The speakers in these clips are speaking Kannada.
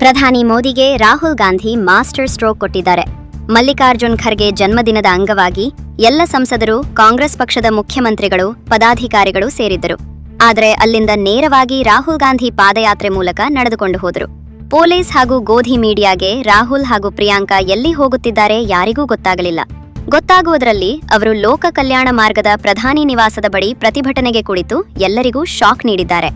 ಪ್ರಧಾನಿ ಮೋದಿಗೆ ರಾಹುಲ್ ಗಾಂಧಿ ಮಾಸ್ಟರ್ ಸ್ಟ್ರೋಕ್ ಕೊಟ್ಟಿದ್ದಾರೆ. ಮಲ್ಲಿಕಾರ್ಜುನ್ ಖರ್ಗೆ ಜನ್ಮದಿನದ ಅಂಗವಾಗಿ ಎಲ್ಲ ಸಂಸದರು, ಕಾಂಗ್ರೆಸ್ ಪಕ್ಷದ ಮುಖ್ಯಮಂತ್ರಿಗಳು, ಪದಾಧಿಕಾರಿಗಳು ಸೇರಿದ್ದರು. ಆದರೆ ಅಲ್ಲಿಂದ ನೇರವಾಗಿ ರಾಹುಲ್ ಗಾಂಧಿ ಪಾದಯಾತ್ರೆ ಮೂಲಕ ನಡೆದುಕೊಂಡು ಹೋದರು. ಪೊಲೀಸ್ ಹಾಗೂ ಗೋಧಿ ಮೀಡಿಯಾಗೆ ರಾಹುಲ್ ಹಾಗೂ ಪ್ರಿಯಾಂಕಾ ಎಲ್ಲಿ ಹೋಗುತ್ತಿದ್ದಾರೆ ಯಾರಿಗೂ ಗೊತ್ತಾಗಲಿಲ್ಲ. ಗೊತ್ತಾಗುವುದರಲ್ಲಿ ಅವರು ಲೋಕ ಕಲ್ಯಾಣ ಮಾರ್ಗದ ಪ್ರಧಾನಿ ನಿವಾಸದ ಬಳಿ ಪ್ರತಿಭಟನೆಗೆ ಕುಳಿತು ಎಲ್ಲರಿಗೂ ಶಾಕ್ ನೀಡಿದ್ದಾರೆ.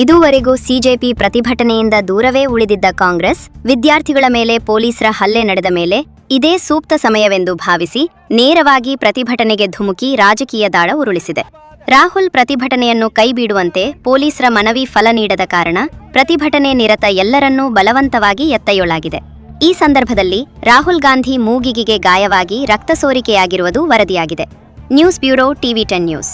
ಇದುವರೆಗೂ ಸಿಜೆಪಿ ಪ್ರತಿಭಟನೆಯಿಂದ ದೂರವೇ ಉಳಿದಿದ್ದ ಕಾಂಗ್ರೆಸ್, ವಿದ್ಯಾರ್ಥಿಗಳ ಮೇಲೆ ಪೊಲೀಸರ ಹಲ್ಲೆ ನಡೆದ ಮೇಲೆ ಇದೇ ಸೂಕ್ತ ಸಮಯವೆಂದು ಭಾವಿಸಿ ನೇರವಾಗಿ ಪ್ರತಿಭಟನೆಗೆ ಧುಮುಕಿ ರಾಜಕೀಯ ದಾಳ ಉರುಳಿಸಿದೆ. ರಾಹುಲ್ ಪ್ರತಿಭಟನೆಯನ್ನು ಕೈಬಿಡುವಂತೆ ಪೊಲೀಸರ ಮನವಿ ಫಲ ನೀಡದ ಕಾರಣ ಪ್ರತಿಭಟನೆ ನಿರತ ಎಲ್ಲರನ್ನೂ ಬಲವಂತವಾಗಿ ಎತ್ತೊಯ್ಯಲಾಗಿದೆ. ಈ ಸಂದರ್ಭದಲ್ಲಿ ರಾಹುಲ್ ಗಾಂಧಿ ಮೂಗಿಗೆ ಗಾಯವಾಗಿ ರಕ್ತ ಸೋರಿಕೆಯಾಗಿರುವುದು ವರದಿಯಾಗಿದೆ. News bureau, TV10 news.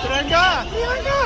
Priyanka